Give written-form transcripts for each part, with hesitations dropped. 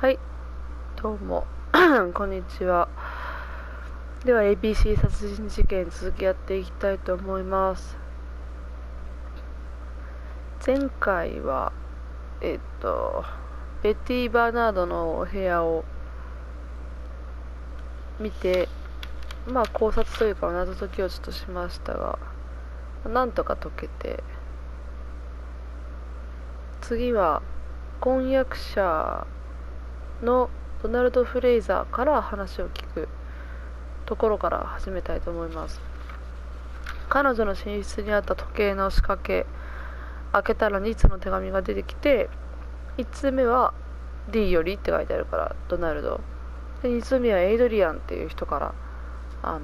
はい、どうもこんにちは。では ABC 殺人事件続きやっていきたいと思います。前回はベティ・バーナードのお部屋を見て、考察というか謎解きをちょっとしましたが、なんとか解けて、次は婚約者のドナルド・フレイザーから話を聞くところから始めたいと思います。彼女の寝室にあった時計の仕掛け、開けたら2通の手紙が出てきて、1通目は D よりって書いてあるからドナルドで、2通目はエイドリアンっていう人からちょ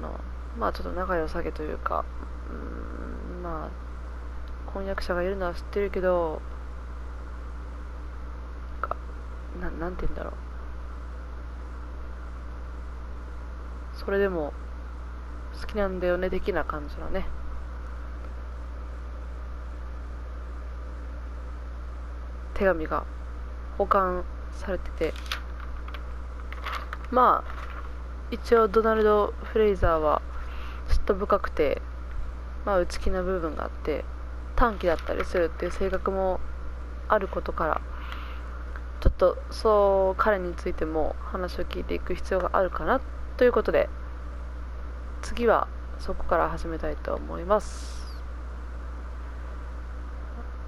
っと仲良さげというか、婚約者がいるのは知ってるけど、なんて言うんだろう、それでも好きなんだよね的な感じのね手紙が保管されてて、一応ドナルド・フレイザーは嫉妬深くて、内気な部分があって短気だったりするっていう性格もあることから、ちょっとそう彼についても話を聞いていく必要があるかなということで、次はそこから始めたいと思います。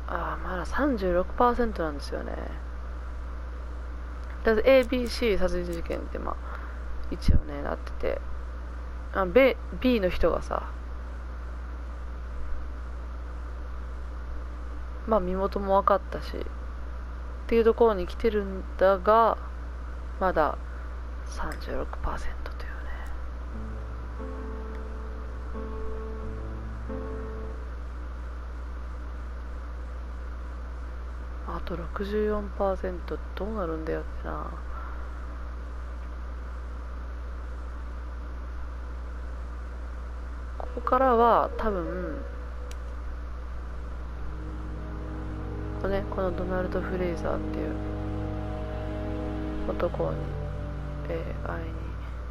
まだ 36% なんですよね。だって ABC 殺人事件って一応ねなってて、B の人がさ、身元も分かったしっていうところに来てるんだが、まだ 36% というね。あと 64% どうなるんだよってな。ここからは多分このドナルド・フレイザーっていう男に、会いに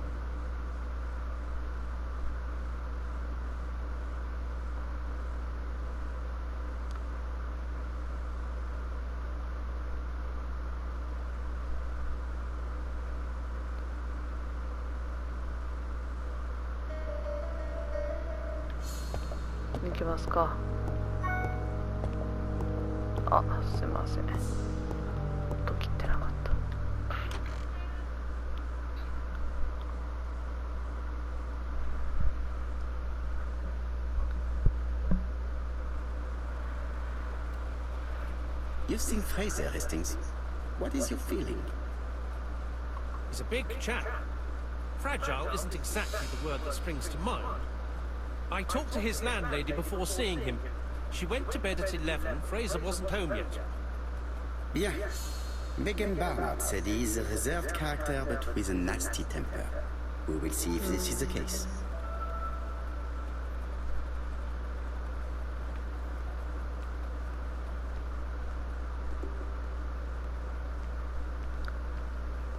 行きますか。すいません、音切ってなかった。You've seen Fraser, Hastings. What is your feeling? He's a big chap. Fragile isn't exactly the word that springs to mind. I talked to his landlady before seeing him. She went to bed at 11. Fraser wasn't home yet. Bien. Megan Barnard said he's a reserved character but with a nasty temper. We will see if this is the case.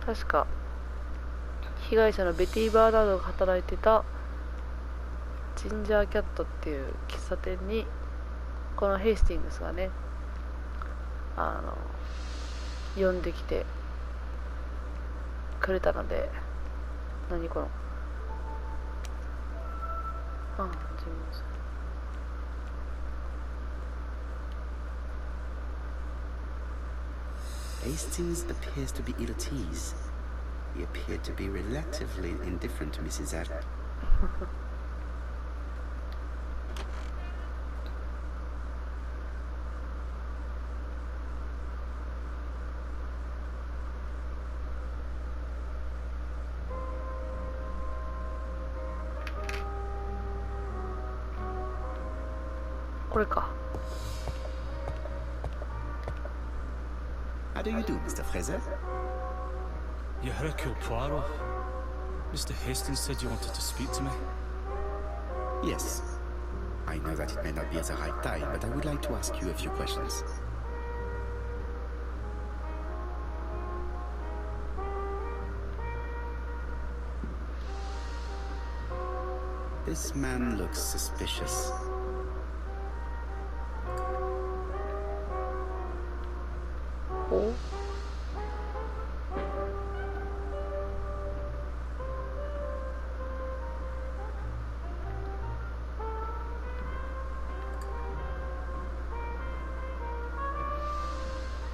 確か被害者のベティ・バーナードが働いてたジンジャーキャットっていう喫茶店にこのヘイスティングスがね呼んできてくれたので、何この自分です。Hastings appears to be ill at ease. He appeared to be relatively indifferent to Mrs. Agatha. これか。How do you do, Mr. Fraser? Hercule Poirot. Mr. Hastings said you wanted to speak to me. Yes. I know that it may not be at the right time, but I would like to ask you a few questions. This man looks suspicious. お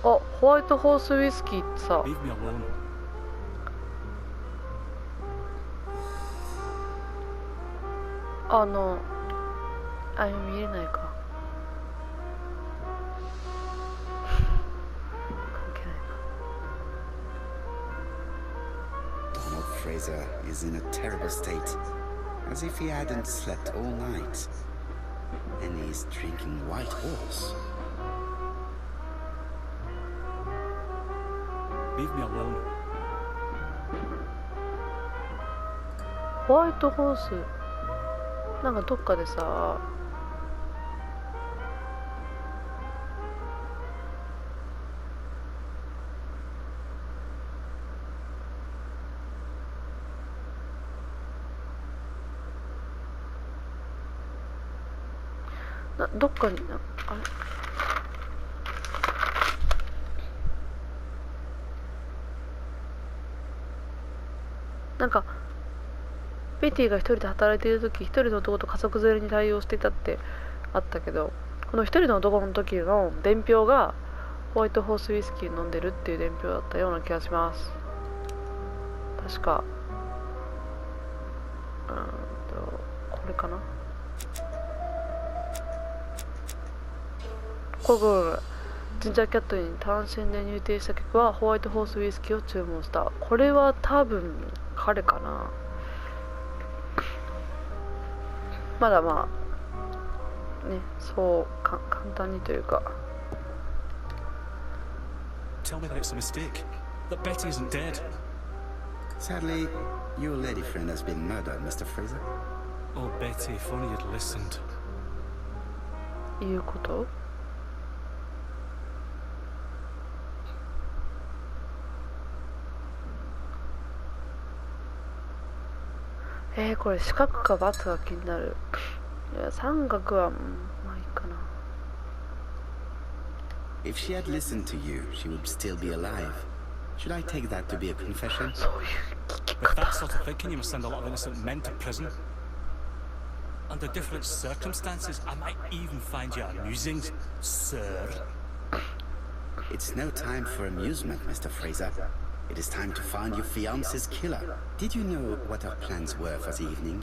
あ、ホワイトホースウイスキーってさ、 Leave me alone. 見えないか。関係ないか。 Donald Fraser is in a terrible state, as if he hadn't slept all night. And he's drinking white horse. Leave me alone. ホワイトホース、なんかどっかでさ、どっかにあれ、なんかベティが一人で働いている時、一人の男と家族連れに対応していたってあったけど、この一人の男の時の伝票がホワイトホースウイスキー飲んでるっていう伝票だったような気がします。確かこれかな。これジンジャーキャットに単身で入店した客はホワイトホースウイスキーを注文した。これは多分彼かな。まだまあね、そう簡単にというか。 Tell me that it's a mistake. That Betty isn't dead. Sadly, your lady friend has been murdered, Mr. Fraser. Oh, Betty, if only you'd listened. いうこと？これ四角か×が気になる。いや、三角はまあいいかな。 If she had listened to you, she would still be alive. Should I take that to be a confession? そういう聞き With 方。 that sort of thinking, you must send a lot of innocent men to prison. Under different circumstances, I might even find you amusing, sir. It's no time for amusement, Mr. Fraser. It is time to find your fiance's killer. Did you know what her plans were for the evening?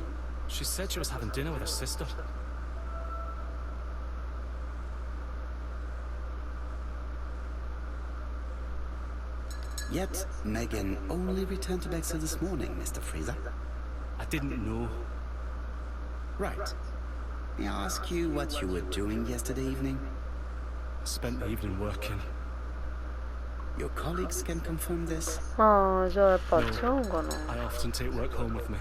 She said she was having dinner with her sister. Yet, Megan only returned to Bexley this morning, Mr. Fraser. I didn't know. Right. May I ask you what you were doing yesterday evening? I spent the evening working. Your colleagues can confirm this? ああ、じゃあやっぱ違うんかな。 I often take work home with me.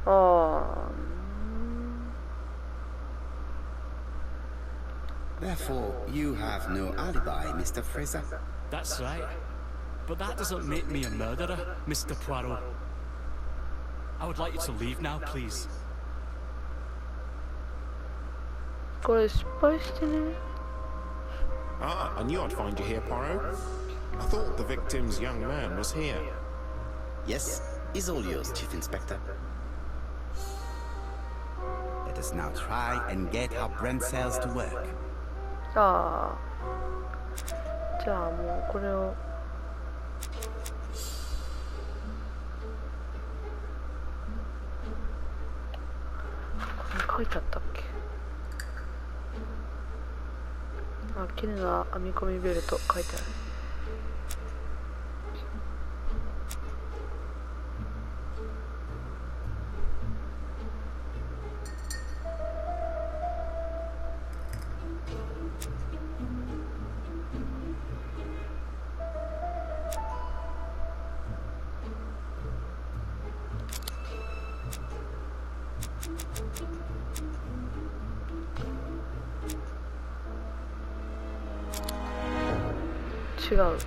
ああ。 Therefore, you have no alibi, Mr. Fraser. That's right. But that doesn't make me a murderer, Mr. Poirot. I would like you to leave now, please. これ失敗してね。 Ah, I knew I'd find you here, Poirot. I thought the victim's young man was here. Yes, is all yours, Chief Inspector. Let us now try and get our brain cells to work. ああ。じゃあもうこれを。これ書いてあったっけ。あ、綺麗な編み込みベルト書いてある。違う。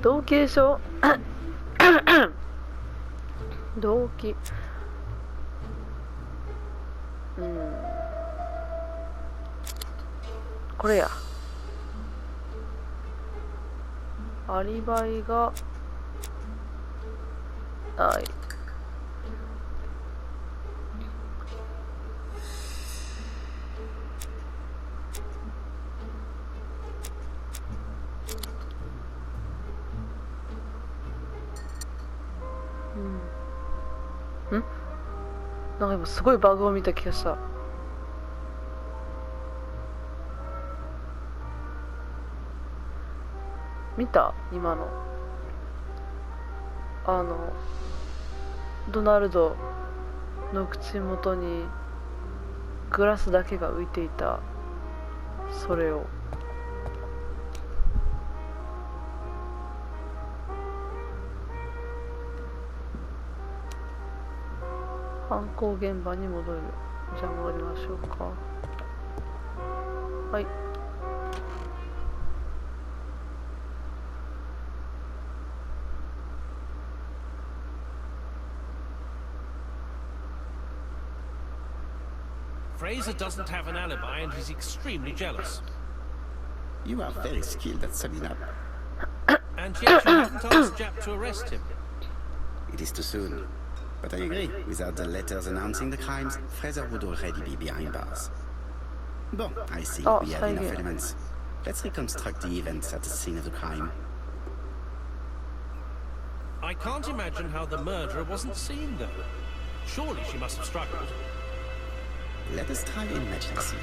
動機でしょ動機これや。アリバイがない。なんか今すごいバグを見た気がした。見た？今のドナルドの口元にグラスだけが浮いていた。それを犯行現場に戻る。じゃあ戻りましょうか。はい。Fraser doesn't have an alibi and he's extremely jealous. You are very skilled at summing up. And yet you haven't asked Jap to arrest him. It is too soon. But I agree, without the letters announcing the crimes, Fraser would already be behind bars. Bon, I think we have enough elements. Let's reconstruct the events at the scene of the crime. I can't imagine how the murderer wasn't seen, though. Surely she must have struggled. Let us try and imagine the scene.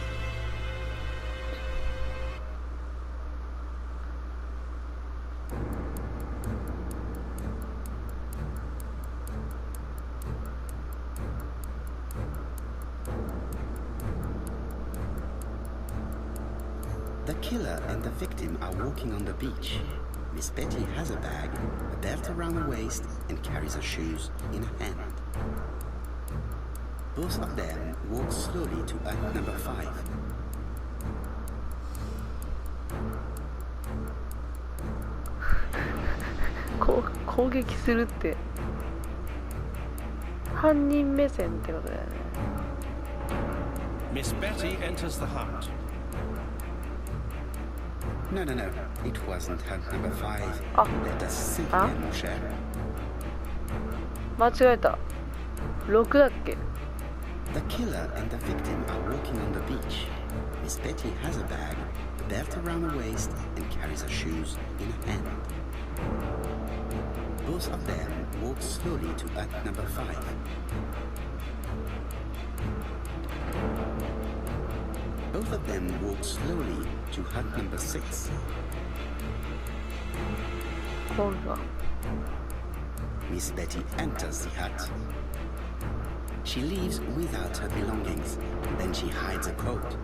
The killer and the victim are walking on the beach. Miss Betty has a bag, a belt around her waist, and carries her shoes in her hand. Both of them walk slowly to act number 5.攻撃するって犯人目線ってことだよね。 Miss Betty enters the hut. No, it wasn't hunt number 5. Let us think Ah. again, mon cher. 間違えた。6だっけ？ The killer and the victim are walking on the beach. Miss Betty has a bag, a belt around her waist, and carries her shoes in her hand. Both of them walk slowly to act number 5. Both of them walk slowly to hut number 6. これが Miss Betty enters the hut. She leaves without her belongings. Then she hides a coat.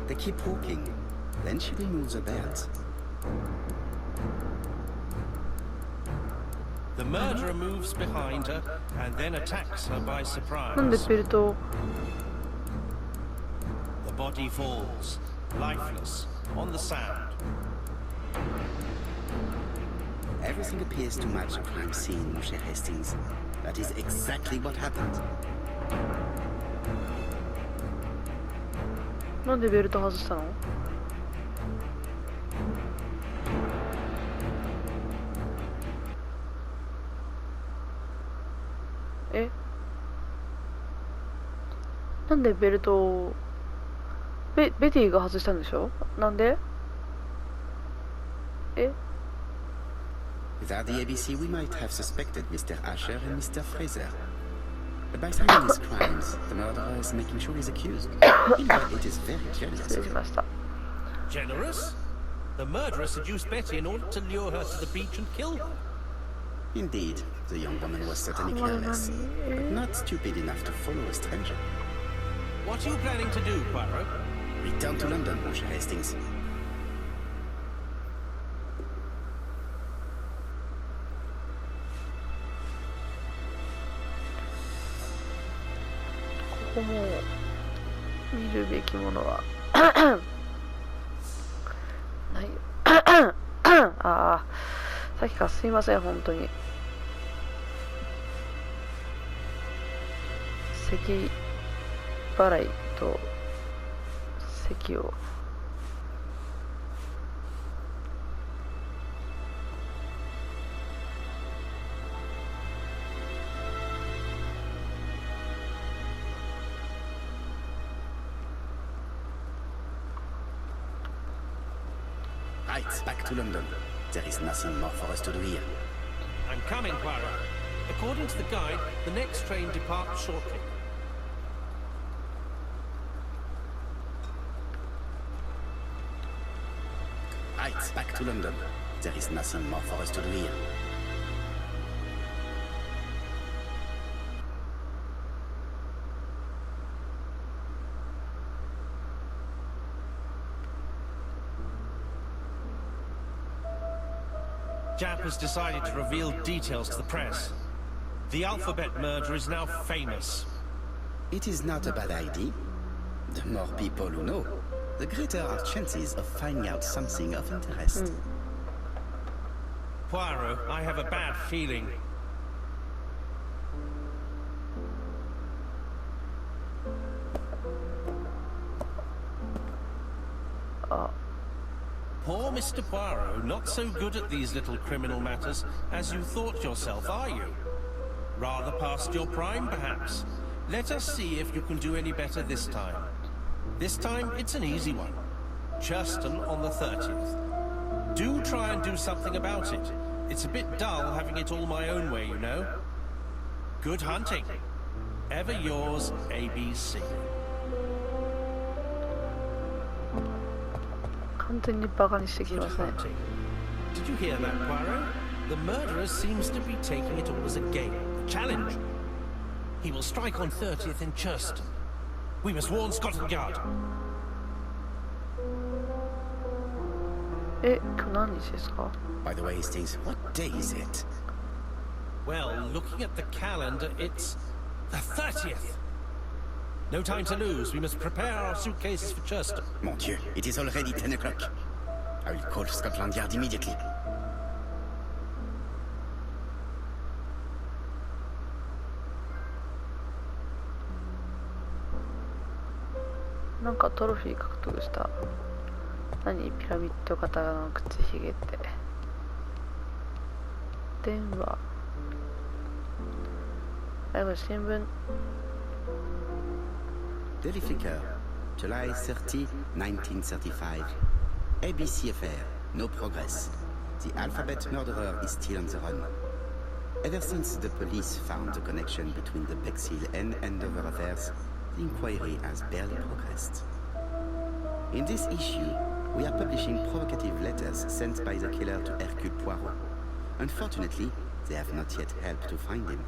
They keep walking. Then she removes her belt. The murderer moves behind her and then attacks her by なんで surprise. ベルトを The body falls, lifeless, on the sand. Everything appears to match the crime scene, Monsieur Hastings. That is exactly what happened. なんでベルト外したの？え？なんでベルトをベティが外したんでしょ？なんで？え？ Without the ABC, we might have suspected Mr. Asher and Mr. Fraser. But by signing these crimes, the murderer is making sure he's accused. It is very 失 jealous 礼 of し him. ました。 Generous? The murderer seduced Betty in order to lure her to the beach and kill her. Indeed, the young woman was certainly careless, but not stupid enough to follow a stranger. What are you planning to do, Poirot? Return to London, Monsieur Hastings. こも見るべきものはないああ、さっきからすいません、本当に咳払いと咳をRight, back to London. There is nothing more for us to do here. I'm coming, Poirot. According to the guide, the next train departs shortly. Right, back to London. There is nothing more for us to do here. Jap has decided to reveal details to the press. The alphabet murder is now famous. It is not a bad idea. The more people who know, the greater our chances of finding out something of interest. Poirot, I have a bad feeling. Poor Mr. Poirot, not so good at these little criminal matters as you thought yourself, are you? Rather past your prime, perhaps. Let us see if you can do any better this time. This time, it's an easy one. Churston on the 30th. Do try and do something about it. It's a bit dull having it all my own way, you know. Good hunting. Ever yours, ABC. 完全にバカにしてき Good ますね。 hunting. Did you hear that, Poirot? The murderer seems to be taking it all as a game, a challenge. He will strike on 30th in Churston. We must warn Scotland Yard. 今日何日ですか？ By the way, Hastings, what day is it? Well, looking at the calendar, it's the 30th. No time to lose. We must prepare our suitcases for Churston. Mon Dieu, it is already 10 o'clock. I will call Scotland Yard immediately. なんかトロフィー獲得した。何？ピラミッド型の口ひげって。電話。これ新聞。Daily Flicker, July 30, 1935. ABC affair, no progress. The alphabet murderer is still on the run. Ever since the police found the connection between the Bexhill and Andover affairs, the inquiry has barely progressed. In this issue, we are publishing provocative letters sent by the killer to Hercule Poirot. Unfortunately, they have not yet helped to find him.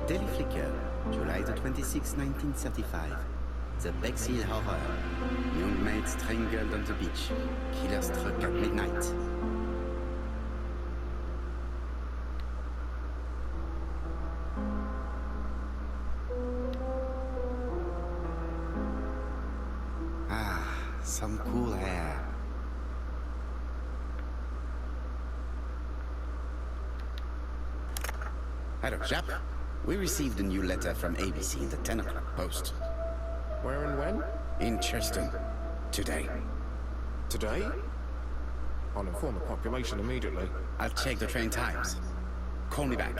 Daily Flicker, July the 26th, 1935. The Bexhill Horror. Young maid strangled on the beach. Killer struck at midnight. Ah, some cool air. Hello, Jap. We received a new letter from ABC in the 10 o'clock post. Where and when? In Churston. Today. Today? I'll inform the population immediately. I'll check the train times. Call me back.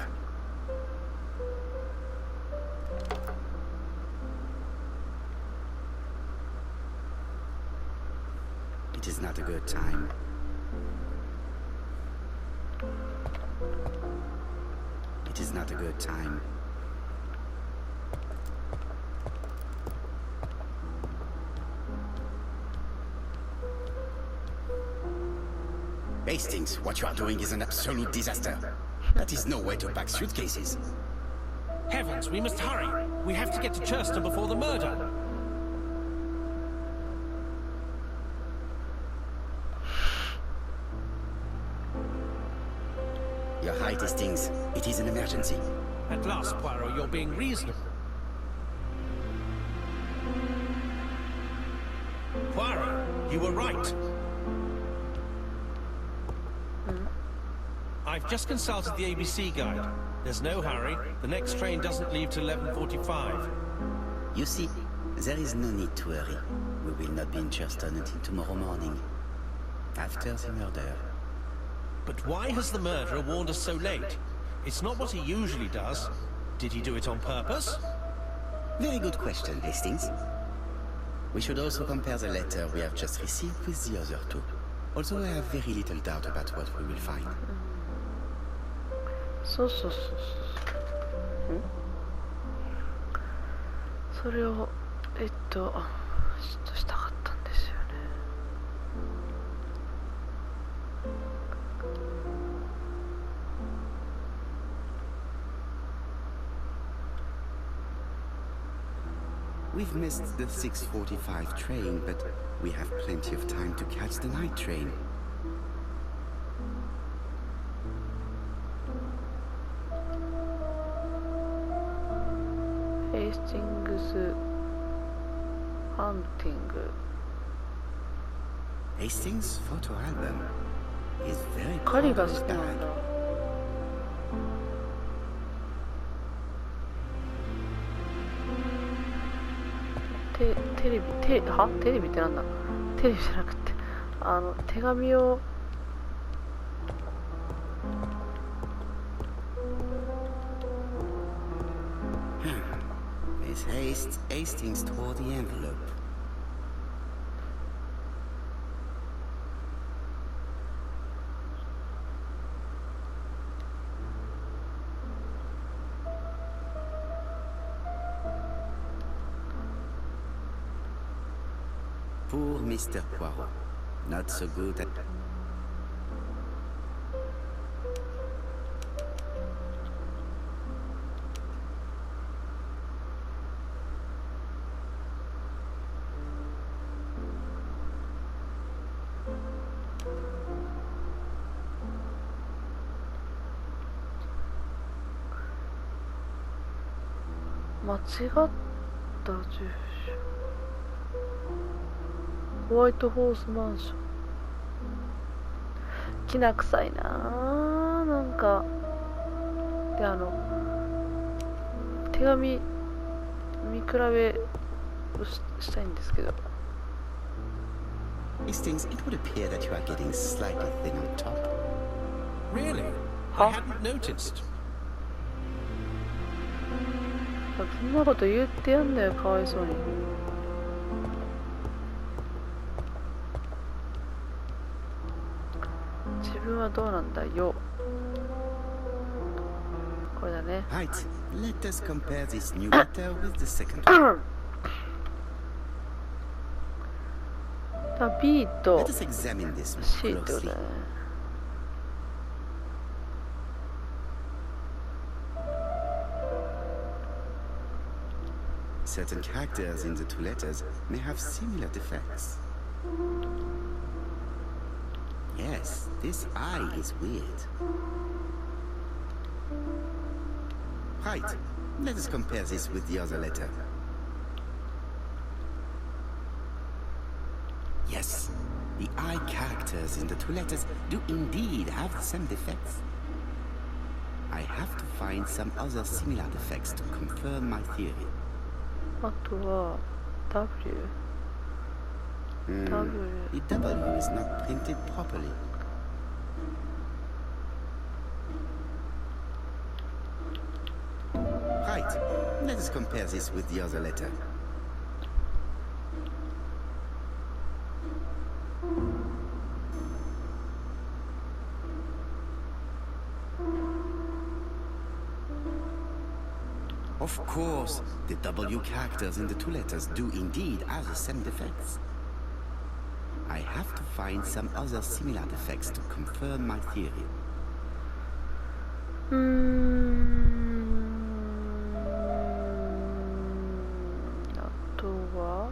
It is not a good time. It is not a good time. Hastings, what you are doing is an absolute disaster. That is no way to pack suitcases. Heavens, we must hurry. We have to get to Churston before the murder. You're right, Hastings. It is an emergency. At last, Poirot, you're being reasonable. Poirot, you were right. I've just consulted the ABC guide. There's no hurry. The next train doesn't leave till 11:45. You see, there is no need to hurry. We will not be in Charleston until tomorrow morning, after the murder. But why has the murderer warned us so late? It's not what he usually does. Did he do it on purpose? Very good question, Hastings. We should also compare the letter we have just received with the other two. Although I have very little doubt about what we will find. そうそうそうそう。それをしたかったんですよね。We've missed the 6:45 train, but we have plenty of time to catch the night train. Hastings hunting. Hastings' photo album is very 狩り proud が of 好 his きなん bag. だ。テレビってなんだ。テレビじゃなくて手紙をHastings tore the envelope. Poor Mr. Poirot. Not so good at...間違った住所。ホワイトホースマンション。きな臭いなぁ。なんかで手紙見比べをしたいんですけど。 Hastings, it would appear that you are getting slightly thin on top. Really? Huh? I hadn't noticed. そんなこと言ってやんだよ、かわいそうに。自分はどうなんだよ。これだね。Right, let us compare this new letter with the second one. B と Let us examine this one C ってこと closely. だね。Certain characters in the two letters may have similar defects. Yes, this I is weird. Right, let us compare this with the other letter. Yes, the I characters in the two letters do indeed have the same defects. I have to find some other similar defects to confirm my theory. あとは W。 The W is not printed properly. Right, let us compare this with the other letter. Of course, the W characters in the two letters do indeed have the same defects. I have to find some other similar defects to confirm my theory. あとは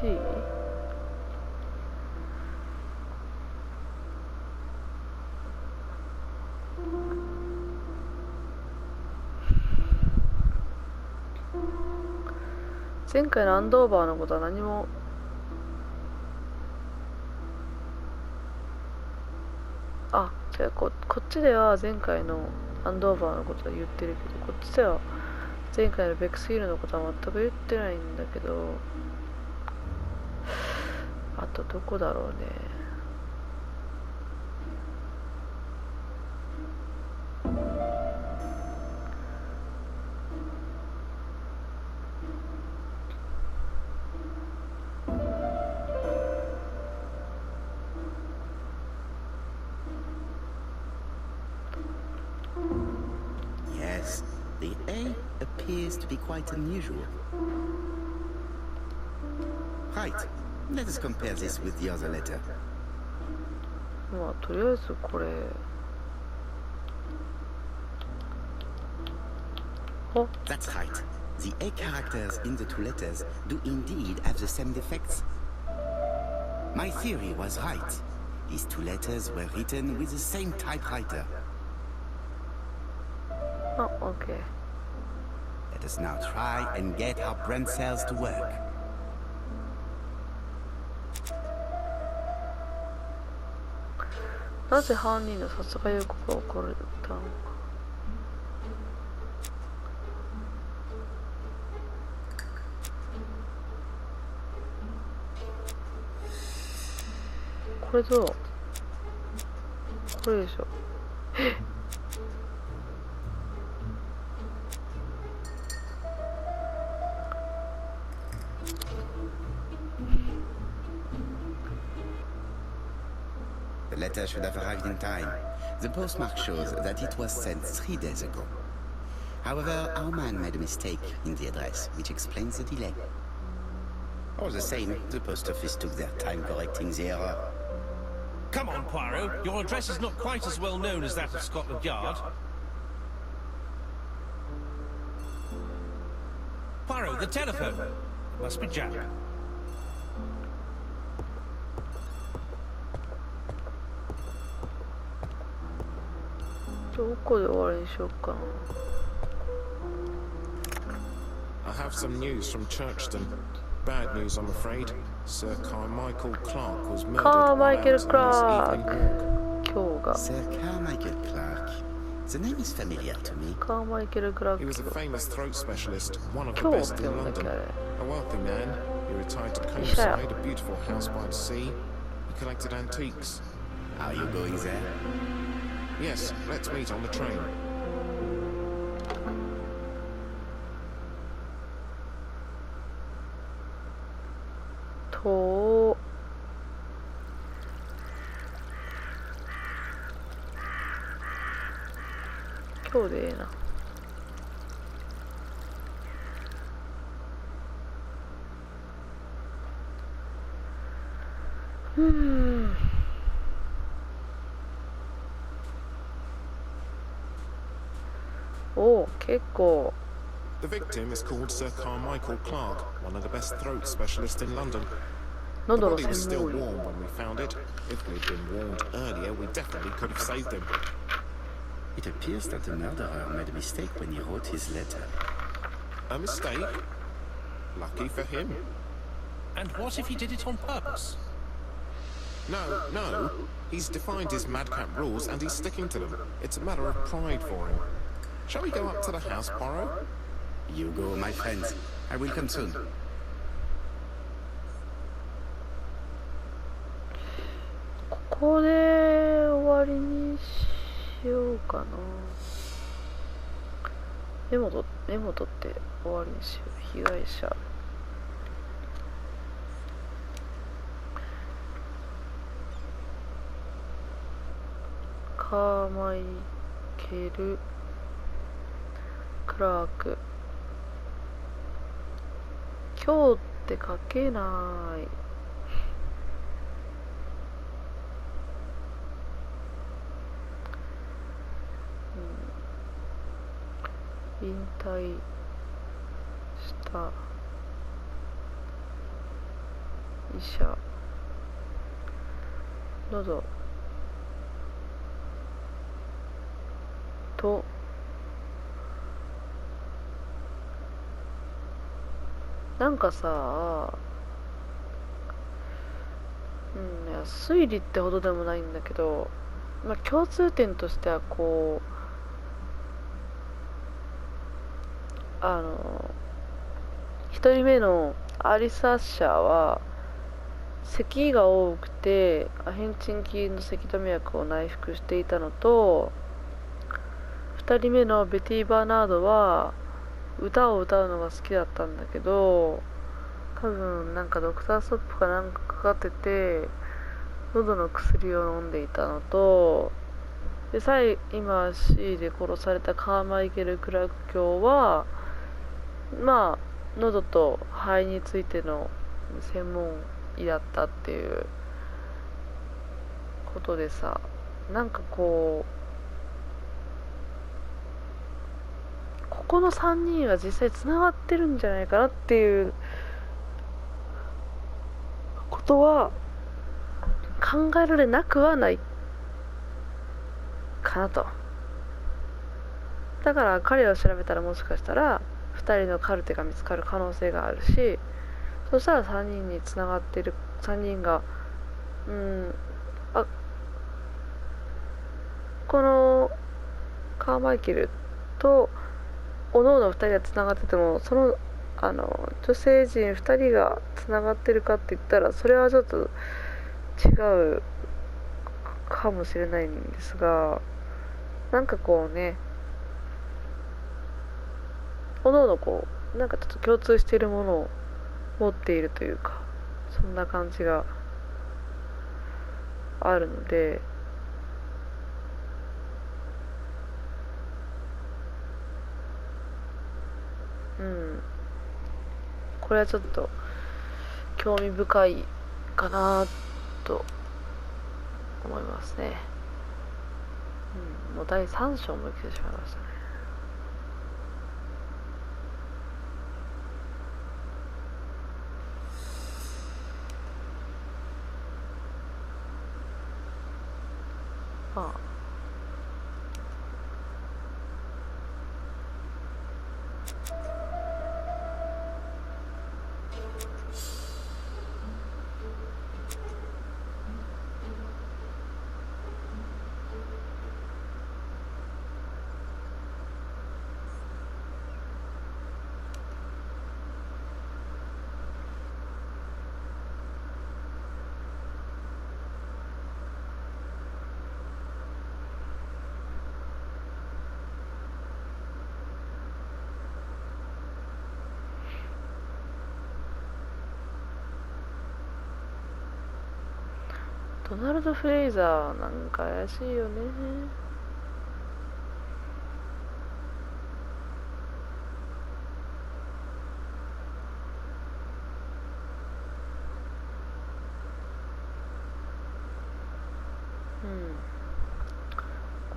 C。 Right, 前回のアンドーバーのことは何もじゃあこっちでは前回のアンドーバーのことは言ってるけど、こっちでは前回のベックスヒルのことは全く言ってないんだけど、あとどこだろうね。Yes, the A appears to be quite unusual. Right, let us compare this with the other letter. まあとりあえずこれThat's right. The A characters in the two letters do indeed have the same defects. My theory was right. These two letters were written with the same typewriter. OK。 Let us now try and get our brain cells to work. なぜ犯人の殺害予告が起こったのか。これどう？これでしょ。The letter should have arrived in time. The postmark shows that it was sent 3 days ago. However, our man made a mistake in the address, which explains the delay. All the same, the post office took their time correcting the error. Come on, Poirot. Your address is not quite as well known as that of Scotland Yard. Poirot, the telephone. It must be Jack. どこで終わりにしようかな。I have some news from Churchton. Bad news, I'm afraid. Sir Carmichael Clark was murdered while out on his evening walk. 今日が Sir Carmichael Clark. The name is familiar to me. カーマイケル・クラー He ク was a famous throat specialist, one of the 今日 best って in 読んだっけ London. あれ。 A wealthy man, he retired to Shut up. Coamside, a beautiful house by the sea. He collected antiques. Are you going there? Yes, let's meet on the train. と今日でええな。おお、結構 The victim is called Sir Carmichael Clark, one of the best throat specialists in London. The 喉の body was 専 still 門医。 warm when we found it. If we'd been warned earlier, we definitely could have saved him. It appears that the murderer made a mistake when he wrote his letter. A mistake? Lucky for him. And what if he did it on purpose? No. He's defined his madcap rules and he's sticking to them. It's a matter of pride for him. Shall we go up to the house, Poirot? You go, my friends. I will come soon. ここで終わりにしようかな。メモ取って終わりにしよう。被害者カーマイケル・クラーク。今日って書けない。引退した医者喉となんかさ、いや推理ってほどでもないんだけど、共通点としてはこう一人目のアリサ・アッシャーは咳が多くてアヘンチン菌の咳止め薬を内服していたのと、二人目のベティ・バーナードは歌を歌うのが好きだったんだけど、多分なんかドクターストップかなんかかかってて喉の薬を飲んでいたのと、で今 C で殺されたカーマイケル・クラーク卿は喉と肺についての専門医だったっていうことでさ、なんかここの3人は実際つながってるんじゃないかなっていうことは考えられなくはないかなと。だから彼を調べたらもしかしたら2人のカルテが見つかる可能性があるし、そしたら3人につながってる3人がこのカーマイケルとおのおの2人がつながってても、その女性陣2人がつながってるかって言ったらそれはちょっと違うかもしれないんですが、なんかこうね、おのおのこうなんかちょっと共通しているものを持っているというか、そんな感じがあるので、これはちょっと興味深いかなと思いますね。もう第3章も来てしまいましたね。ドナルド・フレイザーなんか怪しいよね。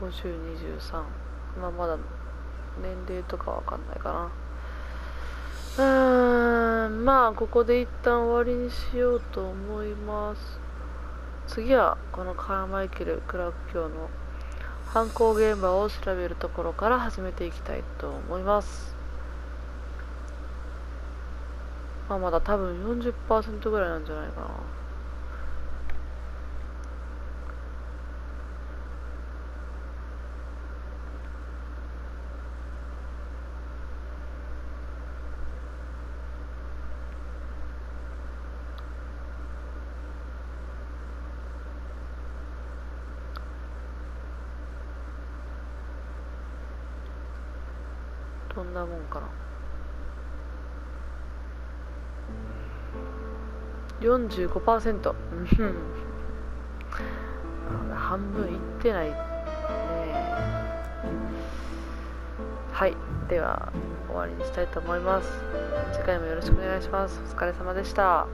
50、23、まだ年齢とかわかんないかな。ここで一旦終わりにしようと思います。次はこのカーマイケル・クラーク卿の犯行現場を調べるところから始めていきたいと思います。まだ多分 40% ぐらいなんじゃないかな。どんなもんかな。45%。半分いってないね。はい、では終わりにしたいと思います。次回もよろしくお願いします。お疲れ様でした。